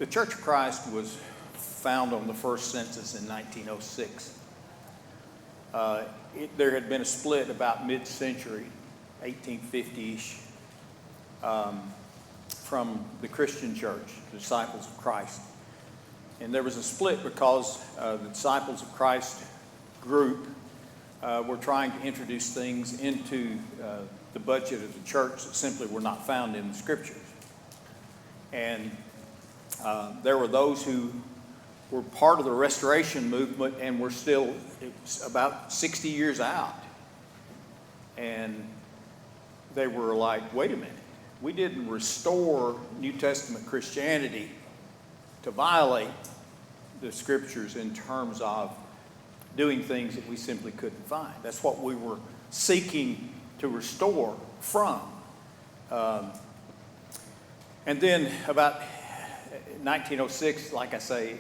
The Church of Christ was found on the first census in 1906. There had been a split about mid-century, 1850-ish, from the Christian church, the disciples of Christ. And there was a split because the disciples of Christ group were trying to introduce things into the budget of the church that simply were not found in the Scriptures. And there were those who were part of the Restoration movement and were still about 60 years out. And they were like, wait a minute, we didn't restore New Testament Christianity to violate the Scriptures in terms of doing things that we simply couldn't find. That's what we were seeking to restore from. And then about 1906, like I say,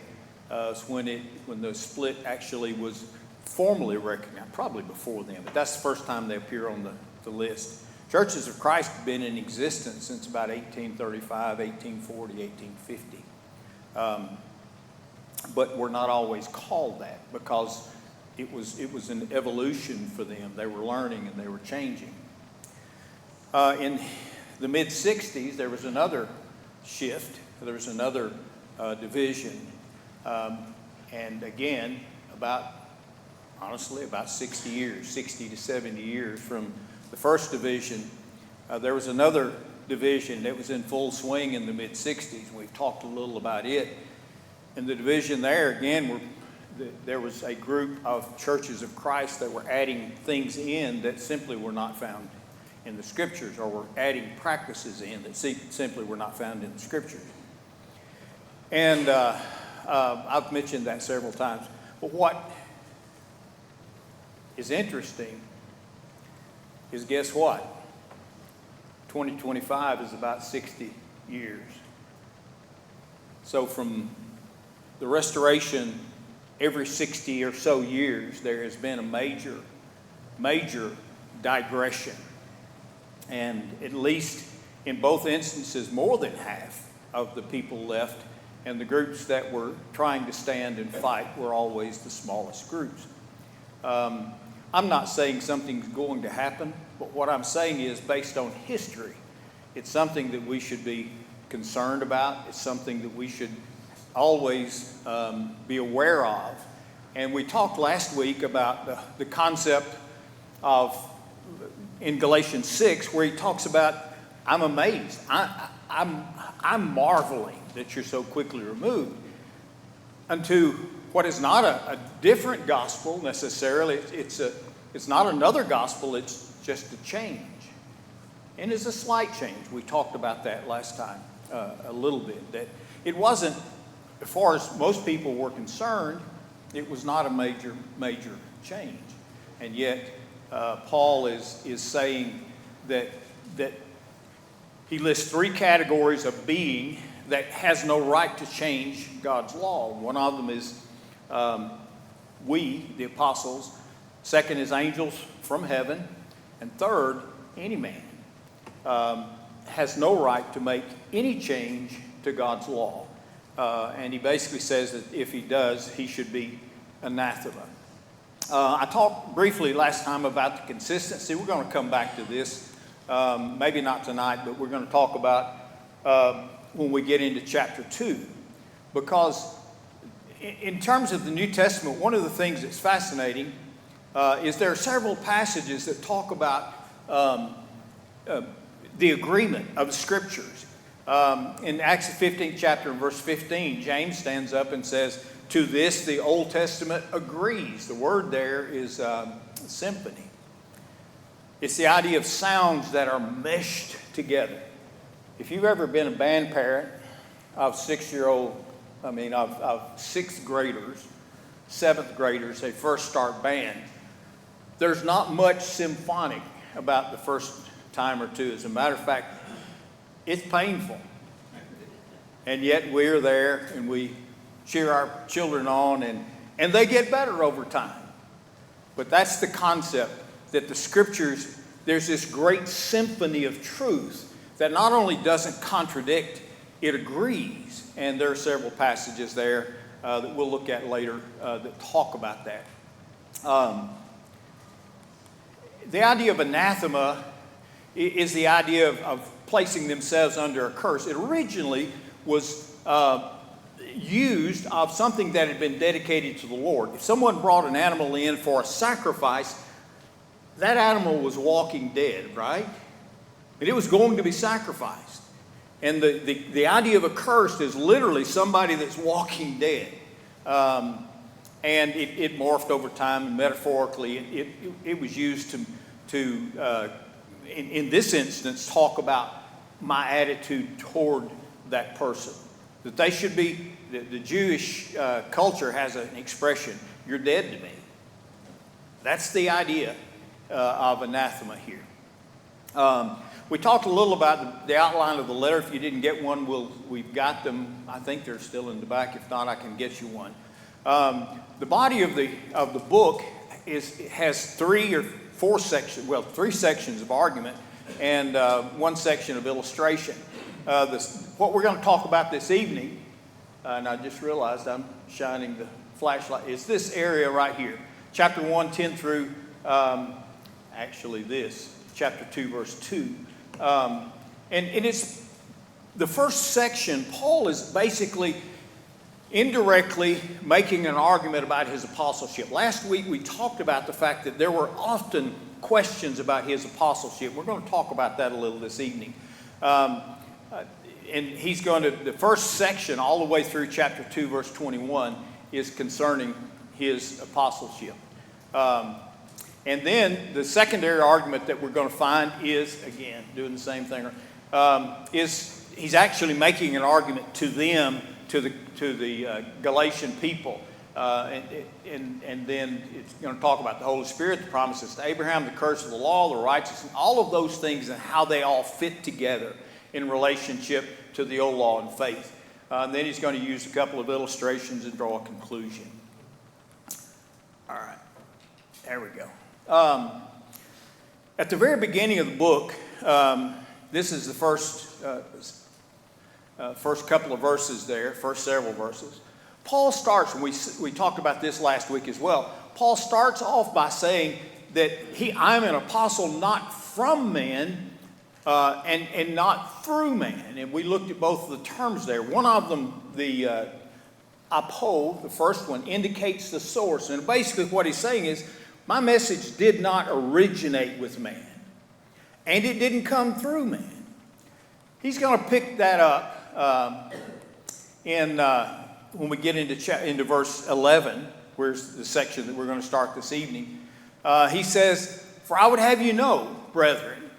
is when the split actually was formally recognized, probably before then, but that's the first time they appear on the list. Churches of Christ have been in existence since about 1835, 1840, 1850. But were not always called that because it was an evolution for them. They were learning and they were changing. In the mid-60s, there was another shift. There was another division. And again, about 60 years, 60 to 70 years from the first division, there was another division that was in full swing in the mid-60s. We've talked a little about it. And the division there, again, there was a group of churches of Christ that were adding things in that simply were not found in the Scriptures, or were adding practices in that simply were not found in the Scriptures. And I've mentioned that several times. But what is interesting is, guess what? 2025 is about 60 years. So from the Restoration, every 60 or so years, there has been a major digression. And at least in both instances, more than half of the people left, and the groups that were trying to stand and fight were always the smallest groups. I'm not saying something's going to happen, but what I'm saying is, based on history, it's something that we should be concerned about. It's something that we should always be aware of. And we talked last week about the concept of, in Galatians 6, where he talks about, I'm amazed. I'm marveling that you're so quickly removed, unto what is not a different gospel necessarily. It's not another gospel, it's just a change. And it's a slight change. We talked about that last time a little bit, that it wasn't, as far as most people were concerned, it was not a major change. And yet Paul is saying that he lists three categories of being that has no right to change God's law. One of them is we, the apostles. Second is angels from heaven. And third, any man has no right to make any change to God's law. And he basically says that if he does, he should be anathema. I talked briefly last time about the consistency. We're going to come back to this, maybe not tonight, but we're going to talk about when we get into chapter 2. Because in terms of the New Testament, one of the things that's fascinating is there are several passages that talk about the agreement of the Scriptures. In Acts 15th chapter, verse 15, James stands up and says, to this the Old Testament agrees. The word there is symphony. It's the idea of sounds that are meshed together. If you've ever been a band parent of sixth graders, seventh graders, they first start band, there's not much symphonic about the first time or two. As a matter of fact, it's painful. And yet we're there and we cheer our children on, and they get better over time. But that's the concept, that the Scriptures, there's this great symphony of truth that not only doesn't contradict it agrees. And there are several passages there that we'll look at later that talk about that. The idea of anathema is the idea of placing themselves under a curse. It originally was used of something that had been dedicated to the Lord. If someone brought an animal in for a sacrifice, that animal was walking dead, right? And it was going to be sacrificed. And the idea of a curse is literally somebody that's walking dead. And it morphed over time, and metaphorically, it was used to in this instance, talk about my attitude toward that person. That they should be, the Jewish culture has an expression, you're dead to me. That's the idea of anathema here. We talked a little about the outline of the letter. If you didn't get one, we've got them. I think they're still in the back. If not, I can get you one. The body of the book has three sections of argument and one section of illustration. What we're going to talk about this evening, and I just realized I'm shining the flashlight, is this area right here. Chapter 1, 10 through, chapter 2, verse 2. And it's the first section. Paul is basically indirectly making an argument about his apostleship. Last week we talked about the fact that there were often questions about his apostleship. We're going to talk about that a little this evening. And he's going to, the first section all the way through chapter 2, verse 21 is concerning his apostleship. And then the secondary argument that we're going to find is, again, doing the same thing, is he's actually making an argument to them, to the Galatian people. And then it's going to talk about the Holy Spirit, the promises to Abraham, the curse of the law, the righteousness, all of those things and how they all fit together in relationship to the old law and faith. And then he's going to use a couple of illustrations and draw a conclusion. All right, there we go. At the very beginning of the book, this is the first couple of verses there, first several verses. Paul starts, and we talked about this last week as well. Paul starts off by saying that I'm an apostle not from man and not through man. And we looked at both of the terms there. One of them, the apo, the first one, indicates the source. And basically what he's saying is, my message did not originate with man. And it didn't come through man. He's going to pick that up when we get into verse 11, where's the section that we're going to start this evening. He says, "For I would have you know, brethren,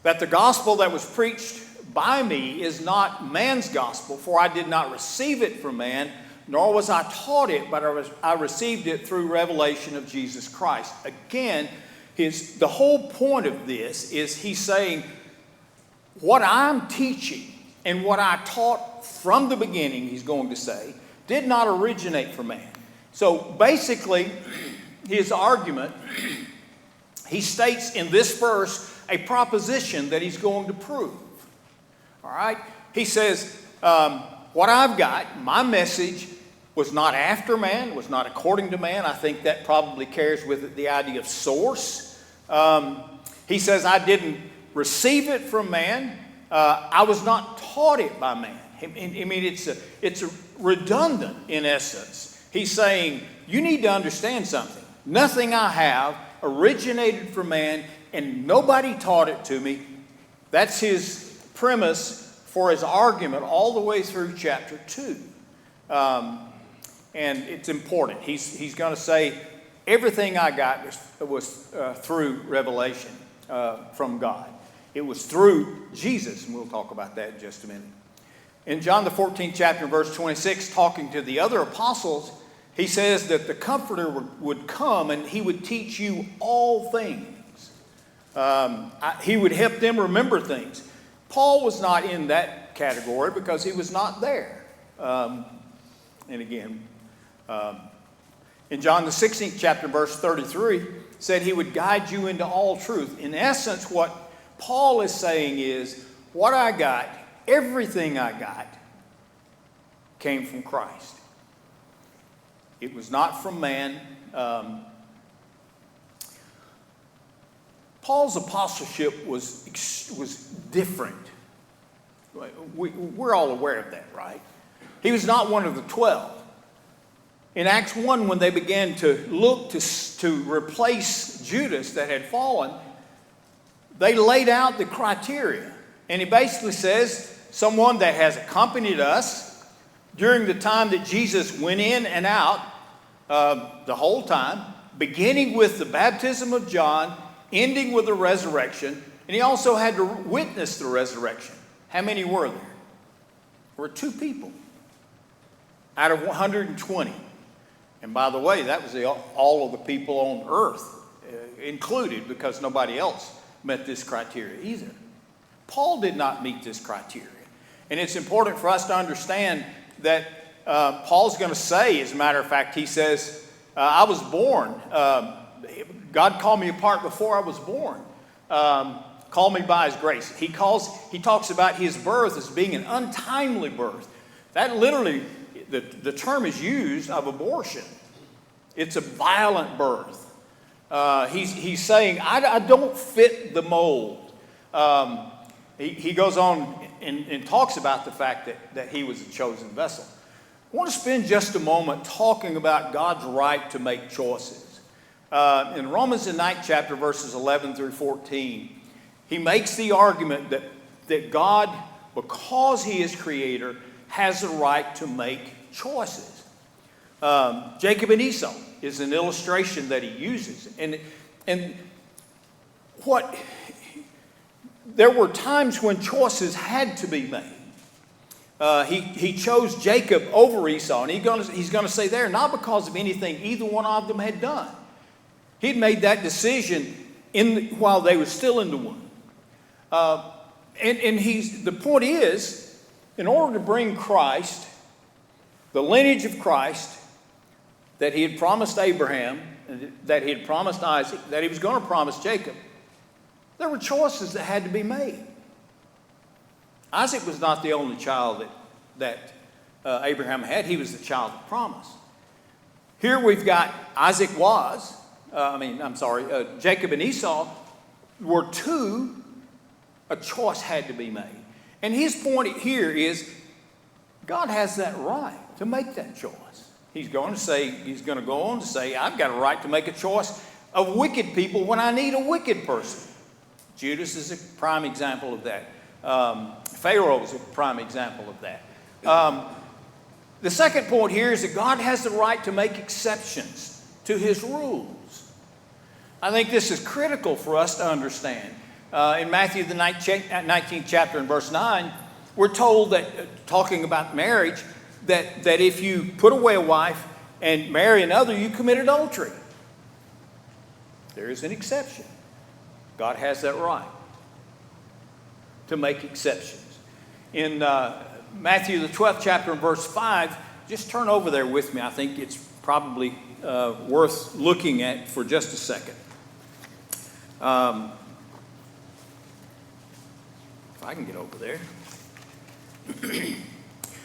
that the gospel that was preached by me is not man's gospel, for I did not receive it from man, nor was I taught it, but I received it through revelation of Jesus Christ." Again, the whole point of this is he's saying, what I'm teaching and what I taught from the beginning, he's going to say, did not originate from man. So basically, his argument, he states in this verse a proposition that he's going to prove. All right? He says, what I've got, my message, was not after man, was not according to man. I think that probably carries with it the idea of source. He says, I didn't receive it from man. I was not taught it by man. I mean, it's a redundant in essence. He's saying, you need to understand something. Nothing I have originated from man, and nobody taught it to me. That's his premise for his argument all the way through chapter 2. And it's important. He's going to say, everything I got was through revelation from God. It was through Jesus, and we'll talk about that in just a minute. In John the 14th chapter, verse 26, talking to the other apostles, he says that the Comforter would come and he would teach you all things. He would help them remember things. Paul was not in that category because he was not there. And again, in John the 16th chapter, verse 33, said he would guide you into all truth. In essence, what Paul is saying is, what I got, everything I got came from Christ. It was not from man. Paul's apostleship was different. We're all aware of that, right? He was not one of the 12. In Acts 1, when they began to look to replace Judas that had fallen, they laid out the criteria. And he basically says, someone that has accompanied us during the time that Jesus went in and out the whole time, beginning with the baptism of John, ending with the resurrection, and he also had to witness the resurrection. How many were there? There were 2 people out of 120. And by the way, that was all of the people on earth included, because nobody else met this criteria either. Paul did not meet this criteria. And it's important for us to understand that Paul's going to say, as a matter of fact, he says, I was born. God called me apart before I was born. Called me by his grace. He talks about his birth as being an untimely birth. That literally, the term is used of abortion. It's a violent birth. He's saying, I don't fit the mold. He goes on and talks about the fact that he was a chosen vessel. I want to spend just a moment talking about God's right to make choices. In Romans, the 9th chapter, verses 11 through 14, he makes the argument that God, because he is creator, has the right to make choices. Jacob and Esau is an illustration that he uses. And there were times when choices had to be made. He chose Jacob over Esau, and he's going to say there, not because of anything either one of them had done. He'd made that decision while they were still in the womb. The point is, in order to bring Christ, the lineage of Christ that he had promised Abraham, that he had promised Isaac, that he was going to promise Jacob, there were choices that had to be made. Isaac was not the only child that Abraham had. He was the child of promise. Here we've got Jacob and Esau were 2. A choice had to be made. And his point here is God has that right to make that choice. He's going to go on to say, I've got a right to make a choice of wicked people when I need a wicked person. Judas is a prime example of that. Pharaoh is a prime example of that. The second point here is that God has the right to make exceptions to his rules. I think this is critical for us to understand. In Matthew, the 19th chapter and verse 9, we're told that, talking about marriage, that if you put away a wife and marry another, you commit adultery. There is an exception. God has that right to make exceptions. In Matthew, the 12th chapter and verse 5, just turn over there with me. I think it's probably worth looking at for just a second. If I can get over there.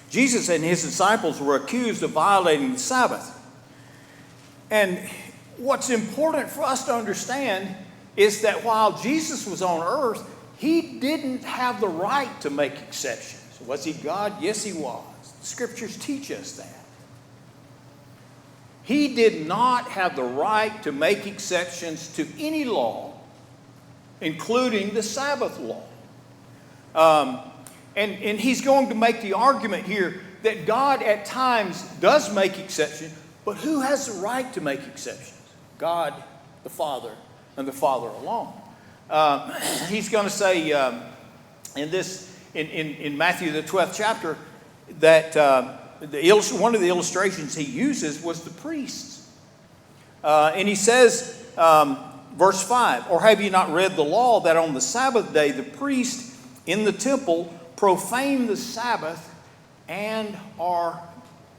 Jesus and his disciples were accused of violating the Sabbath. And what's important for us to understand is that while Jesus was on earth, he didn't have the right to make exceptions. Was he God? Yes, he was. The scriptures teach us that. He did not have the right to make exceptions to any law, including the Sabbath law. And he's going to make the argument here that God at times does make exceptions, but who has the right to make exceptions? God, the Father, and the Father alone. He's going to say in Matthew the 12th chapter that one of the illustrations he uses was the priests. And he says, verse 5, or have you not read the law that on the Sabbath day the priest in the temple profane the Sabbath and are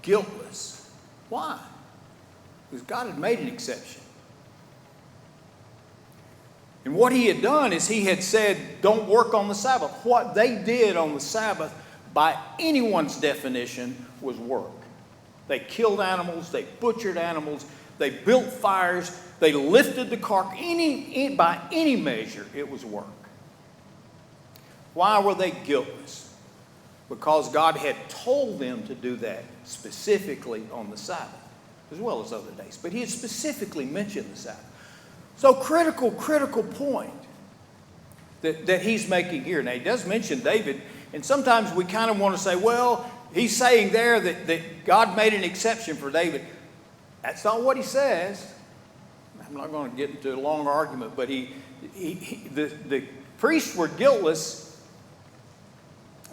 guiltless? Why? Because God had made an exception. And what he had done is he had said, don't work on the Sabbath. What they did on the Sabbath, by anyone's definition, was work. They killed animals, they butchered animals, they built fires, they lifted the carcass. By any measure, it was work. Why were they guiltless? Because God had told them to do that specifically on the Sabbath, as well as other days. But he had specifically mentioned the Sabbath. So critical point that he's making here. Now, he does mention David, and sometimes we kind of want to say, well, he's saying there that God made an exception for David. That's not what he says. I'm not going to get into a long argument, but the priests were guiltless.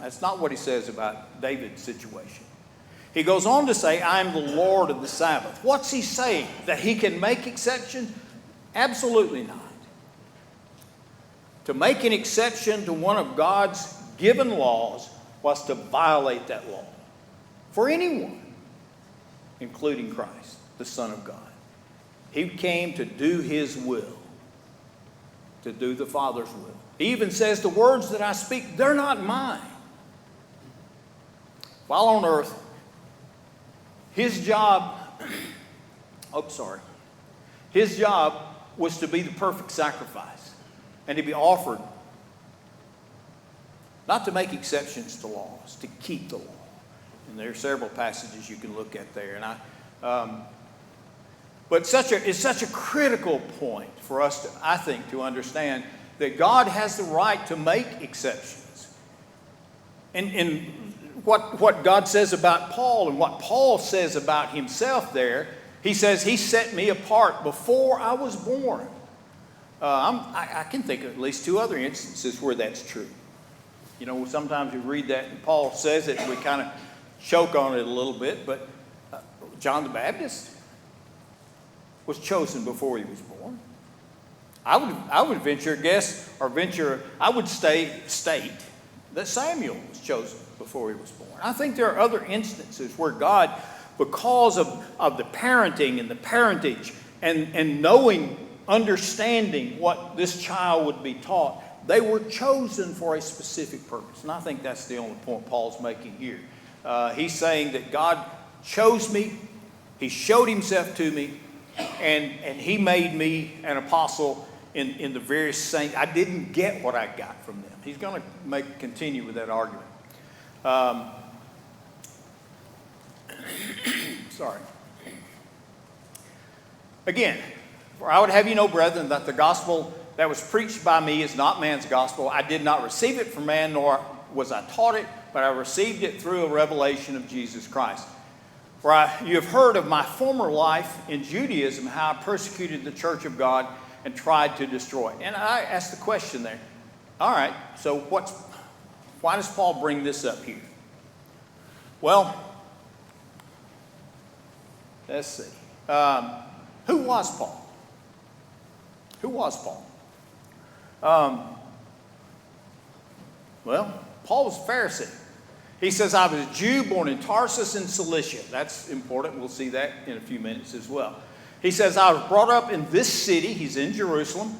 That's not what he says about David's situation. He goes on to say, I am the Lord of the Sabbath. What's he saying? That he can make exceptions? Absolutely not. To make an exception to one of God's given laws was to violate that law for anyone, including Christ, the Son of God. He came to do his will, to do the Father's will. He even says, the words that I speak, they're not mine. While on earth, his job was to be the perfect sacrifice and to be offered, not to make exceptions to laws, to keep the law. And there are several passages you can look at there. But it's such a critical point for us, I think, to understand that God has the right to make exceptions. And what God says about Paul and what Paul says about himself there, he says, he set me apart before I was born. I can think of at least two other instances where that's true. You know, sometimes you read that and Paul says it and we kind of choke on it a little bit, but John the Baptist was chosen before he was born. I would venture a guess, or I would state that Samuel was chosen before he was born. I think there are other instances where God, because of the parenting and the parentage and understanding what this child would be taught, they were chosen for a specific purpose. And I think that's the only point Paul's making here. He's saying that God chose me, he showed himself to me, and he made me an apostle in the various saints. I didn't get what I got from them. He's going to continue with that argument. Sorry. Again, for I would have you know, brethren, that the gospel that was preached by me is not man's gospel. I did not receive it from man, nor was I taught it, but I received it through a revelation of Jesus Christ. For you have heard of my former life in Judaism, how I persecuted the church of God and tried to destroy it. And I asked the question there, all right, so why does Paul bring this up here? Well, let's see. Who was Paul? Who was Paul? Well, Paul was a Pharisee. He says, I was a Jew born in Tarsus in Cilicia. That's important. We'll see that in a few minutes as well. He says, I was brought up in this city. He's in Jerusalem.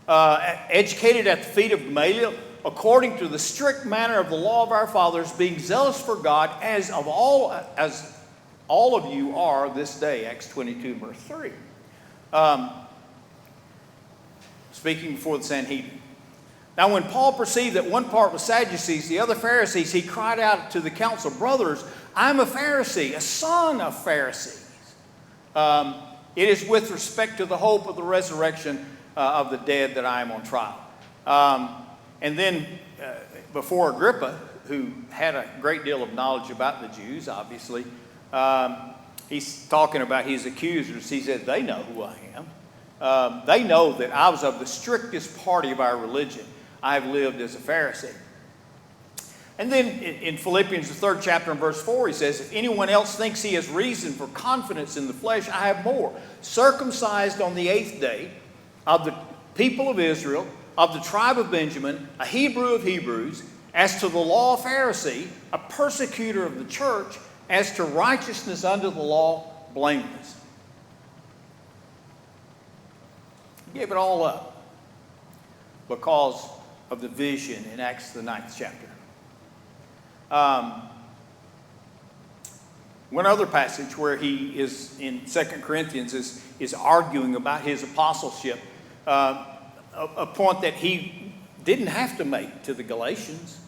Educated at the feet of Gamaliel, according to the strict manner of the law of our fathers, being zealous for God, as all of you are this day. Acts 22, verse 3. Speaking before the Sanhedrin. Now, when Paul perceived that one part was Sadducees, the other Pharisees, he cried out to the council, brothers, I'm a Pharisee, a son of Pharisees. It is with respect to the hope of the resurrection of the dead that I am on trial. And then before Agrippa, who had a great deal of knowledge about the Jews, obviously, he's talking about his accusers. He said, they know who I am. They know that I was of the strictest party of our religion. I have lived as a Pharisee. And then in Philippians, the 3rd chapter and verse 4, he says, if anyone else thinks he has reason for confidence in the flesh, I have more. Circumcised on the 8th day, of the people of Israel, of the tribe of Benjamin, a Hebrew of Hebrews, as to the law, Pharisee, a persecutor of the church, as to righteousness under the law, blameless. He gave it all up. because of the vision in Acts the 9th chapter. One other passage where he is in 2 Corinthians is arguing about his apostleship, a point that he didn't have to make to the Galatians.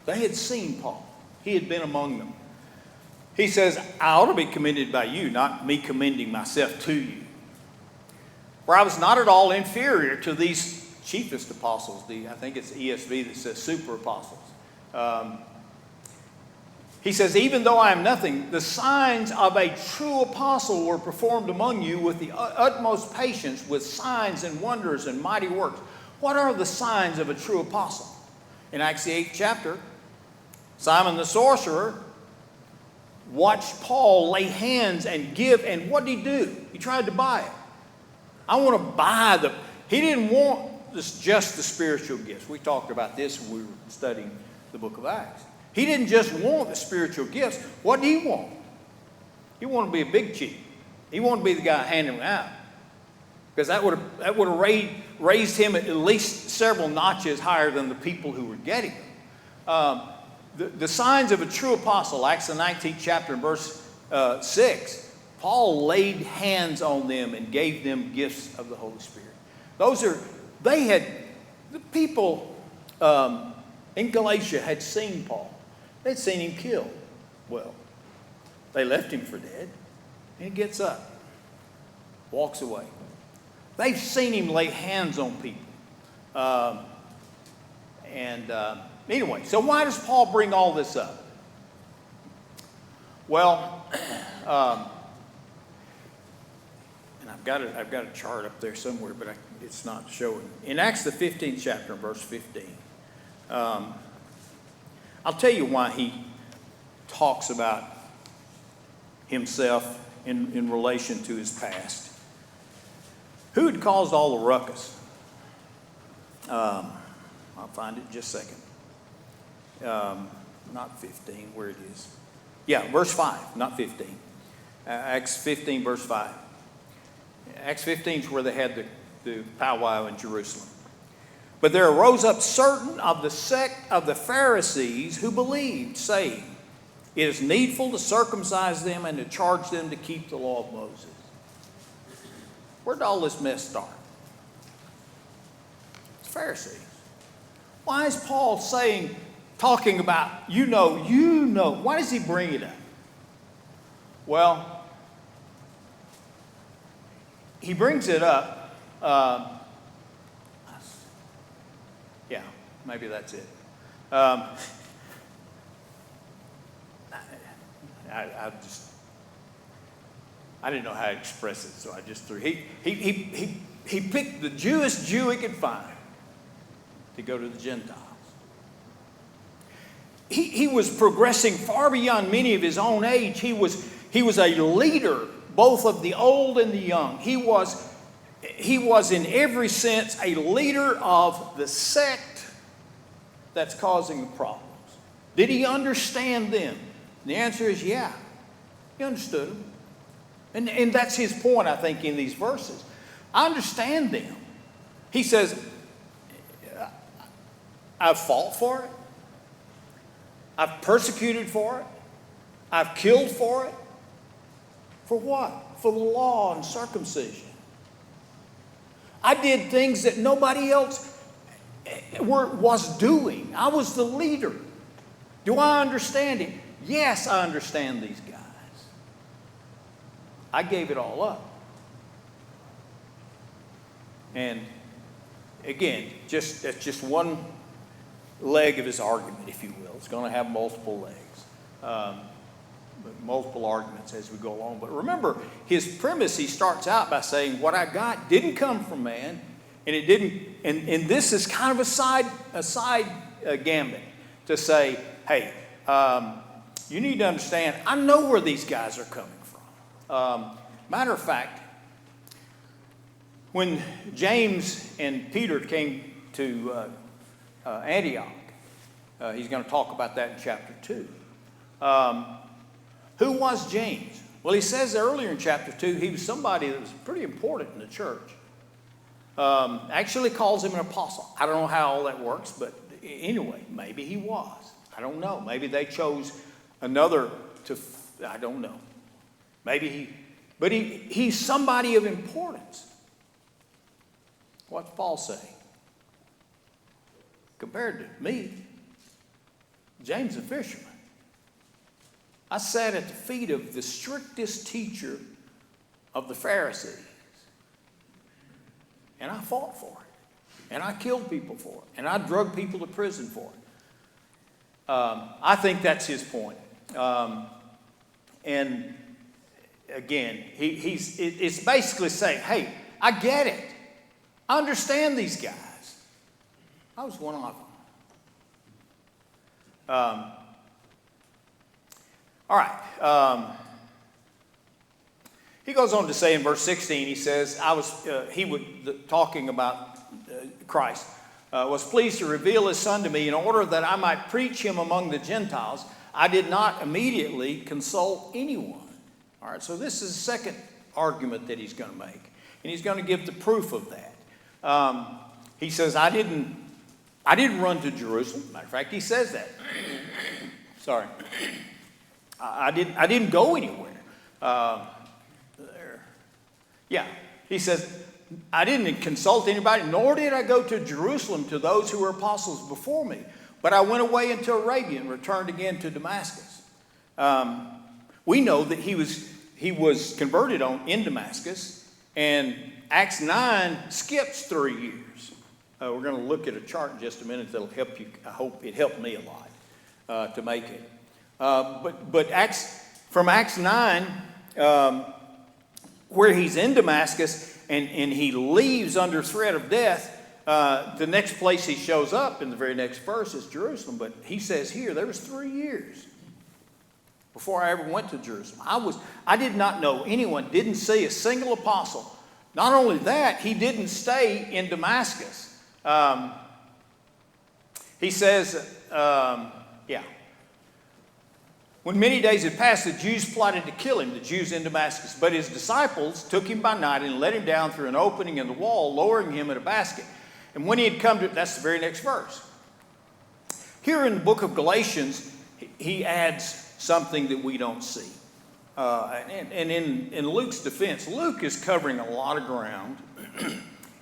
They had seen Paul. He had been among them. He says, I ought to be commended by you, not me commending myself to you. For I was not at all inferior to these chiefest apostles. I think it's ESV that says super apostles. He says, even though I am nothing, the signs of a true apostle were performed among you with the utmost patience, with signs and wonders and mighty works. What are the signs of a true apostle? In Acts the 8th chapter, Simon the sorcerer watched Paul lay hands and give, and what did he do? He tried to buy it. I want to buy the... He didn't want just the spiritual gifts. We talked about this when we were studying the book of Acts. He didn't just want the spiritual gifts. What did he want? He wanted to be a big chief. He wanted to be the guy handing them out. Because that would have raised him at least several notches higher than the people who were getting them. The signs of a true apostle, Acts the 19th chapter and verse 6, Paul laid hands on them and gave them gifts of the Holy Spirit. The people in Galatia had seen Paul. They'd seen him killed. Well, they left him for dead. And he gets up, walks away. They've seen him lay hands on people. Anyway, so why does Paul bring all this up? Well, and I've got a chart up there somewhere, but it's not showing. In Acts the 15th chapter, verse 15, I'll tell you why he talks about himself in relation to his past. Who had caused all the ruckus? I'll find it in just a second. Not 15, where it is. Yeah, verse 5, not 15. Acts 15, verse 5. Acts 15 is where they had the powwow in Jerusalem. But there arose up certain of the sect of the Pharisees who believed, saying, it is needful to circumcise them and to charge them to keep the law of Moses. Where did all this mess start? It's Pharisees. Why is Paul talking about, you know, why does he bring it up? Well, he brings it up, yeah, maybe that's it. I didn't know how to express it, so I just threw. He picked the Jewish Jew he could find to go to the Gentiles. He was progressing far beyond many of his own age. He was a leader, both of the old and the young. He was in every sense a leader of the sect that's causing the problems. Did he understand them? The answer is yeah. He understood them. And that's his point, I think, in these verses. I understand them. He says, I've fought for it. I've persecuted for it. I've killed for it. For what? For the law and circumcision. I did things that nobody else was doing. I was the leader. Do I understand him? Yes, I understand these guys. I gave it all up. And again, that's just one leg of his argument, if you will. It's going to have multiple legs, multiple arguments as we go along. But remember, his premise, he starts out by saying, what I got didn't come from man, and it didn't. And this is kind of a side gambit to say, hey, you need to understand, I know where these guys are coming from. Matter of fact, when James and Peter came to Antioch, he's going to talk about that in chapter 2. Who was James? Well, he says earlier in chapter 2, he was somebody that was pretty important in the church. Actually calls him an apostle. I don't know how all that works, but anyway, maybe he was. I don't know. Maybe they chose another to, I don't know. But he's somebody of importance. What's Paul say? Compared to me, James a fisherman. I sat at the feet of the strictest teacher of the Pharisees. And I fought for it. And I killed people for it. And I drug people to prison for it. I think that's his point. And again, it's basically saying, hey, I get it. I understand these guys. I was one of them. All right. He goes on to say in verse 16, he says, talking about Christ, was pleased to reveal his son to me in order that I might preach him among the Gentiles. I did not immediately consult anyone. All right, so this is the second argument that he's going to make. And he's going to give the proof of that. He says, I didn't run to Jerusalem. Matter of fact, he says that. Sorry. I didn't go anywhere. Yeah, he says, I didn't consult anybody, nor did I go to Jerusalem to those who were apostles before me. But I went away into Arabia and returned again to Damascus. We know that he was converted in Damascus, and Acts 9 skips 3 years. We're going to look at a chart in just a minute that'll help you. I hope it helped me a lot to make it. But from Acts 9, where he's in Damascus and he leaves under threat of death, the next place he shows up in the very next verse is Jerusalem. But he says here, there was 3 years before I ever went to Jerusalem. I did not know anyone, didn't see a single apostle. Not only that, he didn't stay in Damascus. He says, when many days had passed, the Jews plotted to kill him, the Jews in Damascus. But his disciples took him by night and let him down through an opening in the wall, lowering him in a basket. And when he had come to, that's the very next verse. Here in the book of Galatians, he adds something that we don't see. And in Luke's defense, Luke is covering a lot of ground.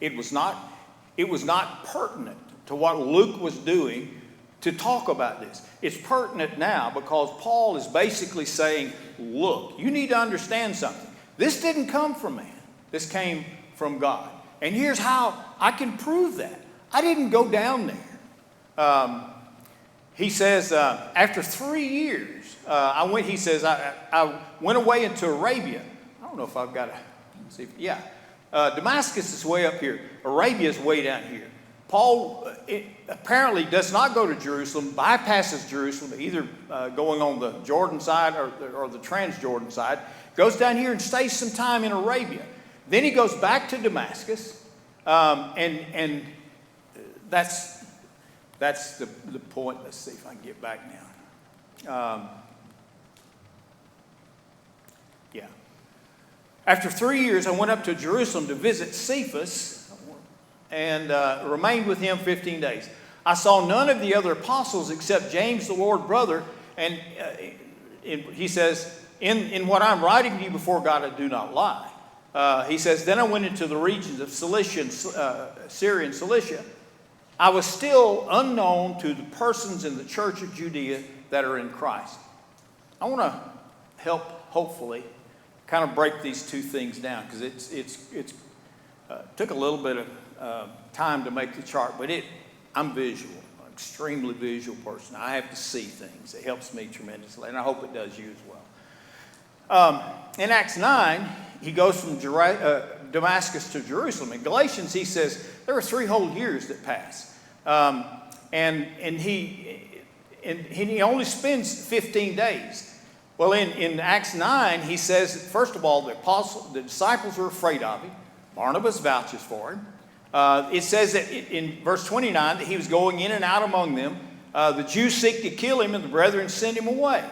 It was not pertinent to what Luke was doing to talk about this. It's pertinent now because Paul is basically saying, look, you need to understand something. This didn't come from man. This came from God. And here's how I can prove that. I didn't go down there. He says, after 3 years, I went away into Arabia. I don't know if I've got to, Damascus is way up here. Arabia is way down here. Paul apparently does not go to Jerusalem, bypasses Jerusalem, either going on the Jordan side or the Transjordan side, goes down here and stays some time in Arabia. Then he goes back to Damascus, and that's the point. Let's see if I can get back now. After 3 years, I went up to Jerusalem to visit Cephas, and remained with him 15 days. I saw none of the other apostles except James, the Lord brother. And he says, in what I'm writing to you before God, I do not lie. He says, then I went into the regions of Cilicia and Syria and Cilicia. I was still unknown to the persons in the church of Judea that are in Christ. I want to help, hopefully, kind of break these two things down, because it took a little bit of time to make the chart, but I'm visual, an extremely visual person. I have to see things. It helps me tremendously, and I hope it does you as well. In Acts 9, he goes from Damascus to Jerusalem. In Galatians, he says there were 3 whole years that pass, and he only spends 15 days. Well, in Acts 9, he says, first of all, the disciples were afraid of him. Barnabas vouches for him. It says that in verse 29 that he was going in and out among them. The Jews seek to kill him, and the brethren send him away.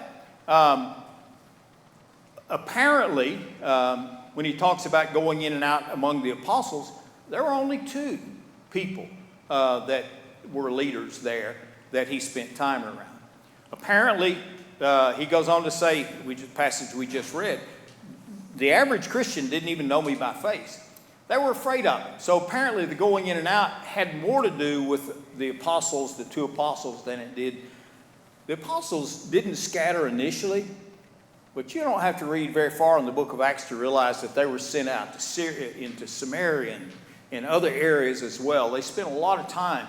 Apparently, when he talks about going in and out among the apostles, there were only 2 people that were leaders there that he spent time around. Apparently, he goes on to say, passage we just read, the average Christian didn't even know me by face. They were afraid of it. So apparently the going in and out had more to do with the apostles, the 2 apostles, than it did. The apostles didn't scatter initially, but you don't have to read very far in the book of Acts to realize that they were sent out to Syria, into Samaria and other areas as well. They spent a lot of time.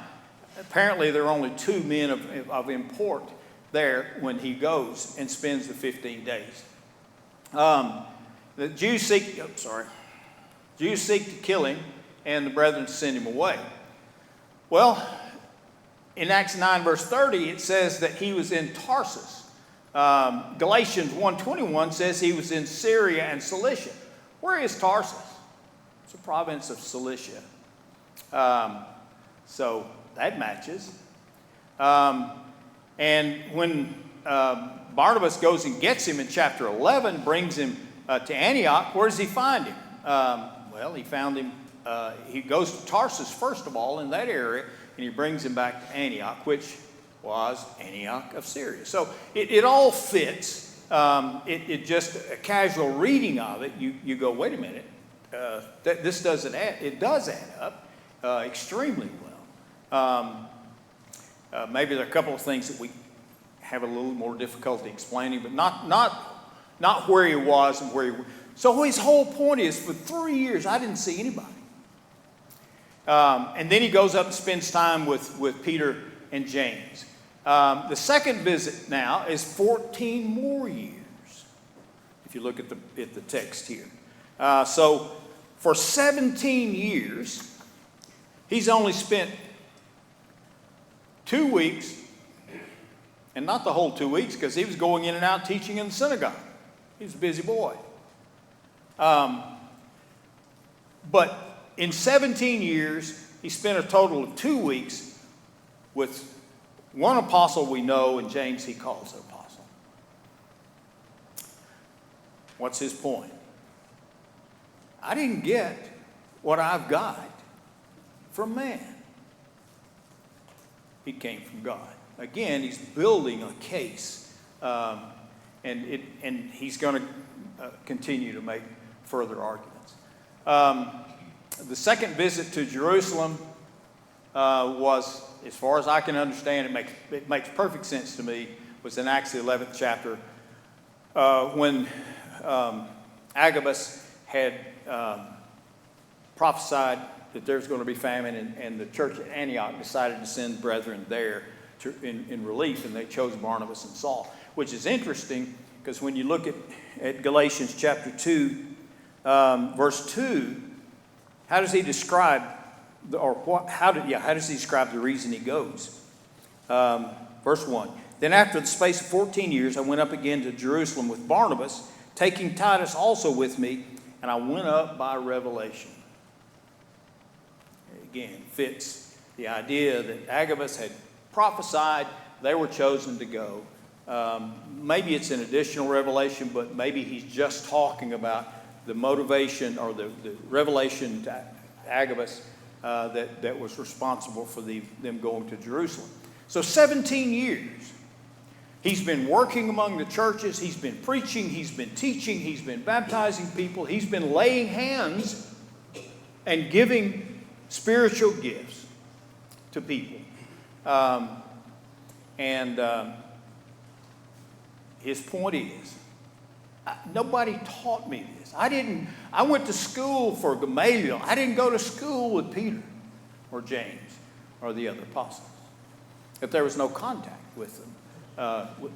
Apparently there are only 2 men of import there when he goes and spends the 15 days. The Jews seek to kill him, and the brethren send him away. Well, in Acts 9, verse 30, it says that he was in Tarsus. Galatians 1:21 says he was in Syria and Cilicia. Where is Tarsus? It's a province of Cilicia. So that matches. And when Barnabas goes and gets him in chapter 11, brings him to Antioch, where does he find him? Well, he found him, he goes to Tarsus first of all in that area, and he brings him back to Antioch, which was Antioch of Syria. So it all fits. It just a casual reading of it, you go, wait a minute, this doesn't add, it does add up extremely well. Maybe there are a couple of things that we have a little more difficulty explaining, but not where he was and where he was. So his whole point is, for 3 years, I didn't see anybody. And then he goes up and spends time with Peter and James. The second visit now is 14 more years, if you look at the text here. So for 17 years, he's only spent 2 weeks, and not the whole 2 weeks, because he was going in and out teaching in the synagogue. He was a busy boy. But in 17 years, he spent a total of 2 weeks with one apostle we know, and James he calls an apostle. What's his point? I didn't get what I've got from man. It came from God. Again, he's building a case, and he's going to continue to make further arguments. The second visit to Jerusalem was, as far as I can understand, it makes perfect sense to me, was in Acts the 11th chapter, when Agabus had prophesied that there's going to be famine, and the church at Antioch decided to send brethren there in relief, and they chose Barnabas and Saul, which is interesting because when you look at Galatians chapter 2, verse 2, how does he describe, how does he describe the reason he goes? Verse 1, then after the space of 14 years, I went up again to Jerusalem with Barnabas, taking Titus also with me, and I went up by revelation. Again, fits the idea that Agabus had prophesied, they were chosen to go. Maybe it's an additional revelation, but maybe he's just talking about the motivation or the revelation to Agabus that was responsible for them going to Jerusalem. So 17 years. He's been working among the churches. He's been preaching. He's been teaching. He's been baptizing people. He's been laying hands and giving spiritual gifts to people. His point is, nobody taught me this. I went to school for Gamaliel. I didn't go to school with Peter or James or the other apostles. If there was no contact with them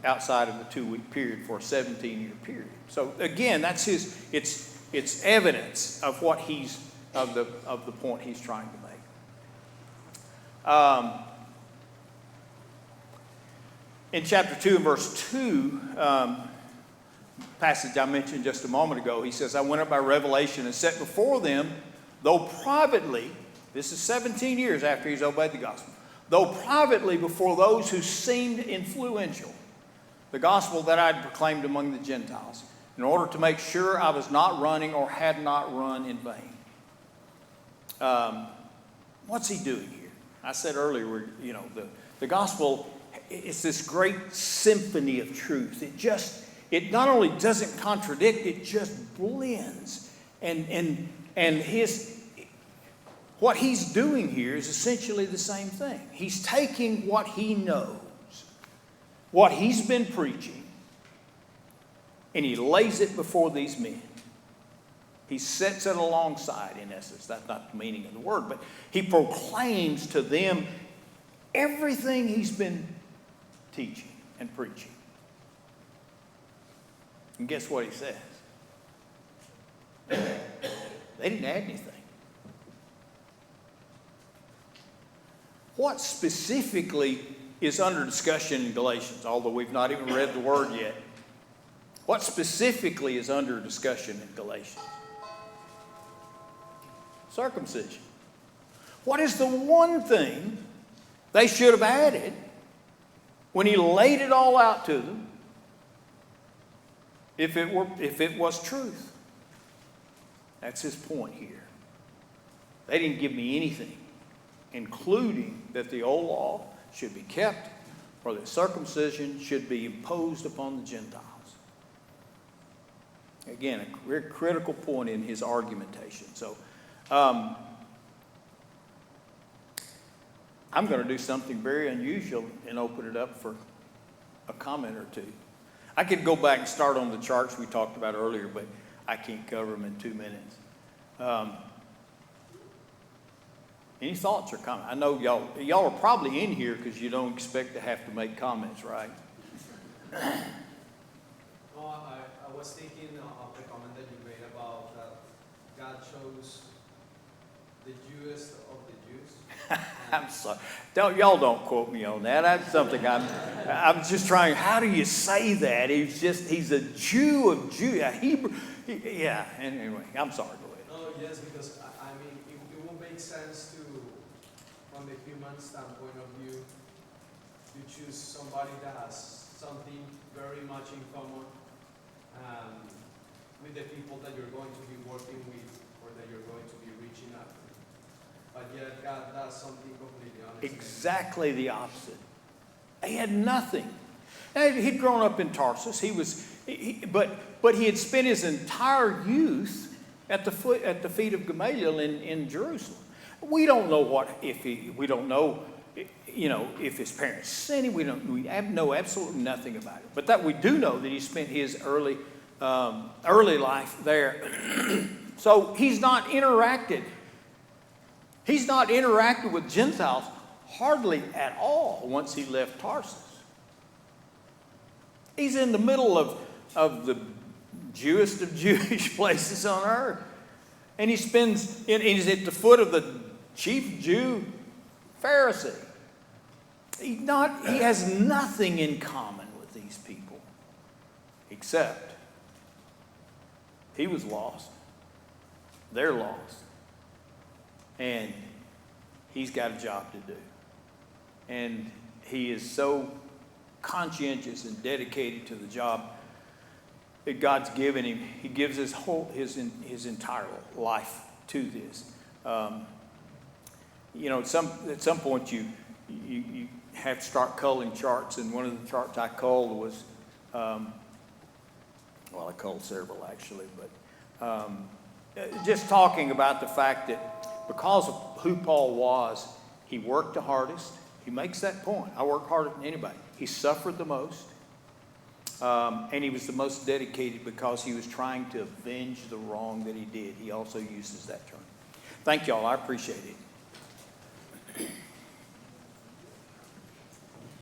outside of the 2-week period for a 17-year period. So again, that's it's evidence of what of the point he's trying to make. In chapter 2 and verse 2, passage I mentioned just a moment ago, he says, I went up by revelation and set before them, though privately, this is 17 years after he's obeyed the gospel, though privately before those who seemed influential, the gospel that I had proclaimed among the Gentiles, in order to make sure I was not running or had not run in vain. What's he doing here? I said earlier, the gospel, it's this great symphony of truth. It not only doesn't contradict, it just blends. And what he's doing here is essentially the same thing. He's taking what he knows, what he's been preaching, and he lays it before these men. He sets it alongside, in essence. That's not the meaning of the word, but he proclaims to them everything he's been teaching and preaching. And guess what he says? They didn't add anything. What specifically is under discussion in Galatians, although we've not even read the word yet? What specifically is under discussion in Galatians? Circumcision. What is the one thing they should have added when he laid it all out to them if it was truth? That's his point here. They didn't give me anything, including that the old law should be kept or that circumcision should be imposed upon the Gentiles. Again, a very critical point in his argumentation. So, I'm going to do something very unusual and open it up for a comment or two. I could go back and start on the charts we talked about earlier, but I can't cover them in 2 minutes. Any thoughts or comments? I know y'all are probably in here because you don't expect to have to make comments, right? No, I was thinking of the comment that you made about that God chose the Jewest of the Jews. I'm sorry. Y'all don't quote me on that. That's something I'm just trying. How do you say that? He's a Jew of Jew, a Hebrew. Yeah. Anyway, I'm sorry. Go ahead. No, yes, because I mean, it will make sense to, from the human standpoint of view, to choose somebody that has something very much in common with the people that you're going to be working with or that you're going to be reaching out to. But yet God does something completely unexpected. Exactly the opposite. He had nothing. Now, he'd grown up in Tarsus. But he had spent his entire youth at the feet of Gamaliel in Jerusalem. We don't know if his parents sent him. We know absolutely nothing about it. But that we do know that he spent his early life there. So he's not interacted. He's not interacted with Gentiles hardly at all once he left Tarsus. He's in the middle of the Jewest of Jewish places on earth. And he's at the foot of the chief Jew Pharisee. He has nothing in common with these people except he was lost. They're lost. And he's got a job to do. And he is so conscientious and dedicated to the job that God's given him. He gives his entire life to this. At some point you have to start culling charts, and one of the charts I culled was, I culled several actually, but just talking about the fact that because of who Paul was, he worked the hardest. He makes that point. I work harder than anybody. He suffered the most. And he was the most dedicated because he was trying to avenge the wrong that he did. He also uses that term. Thank y'all. I appreciate it.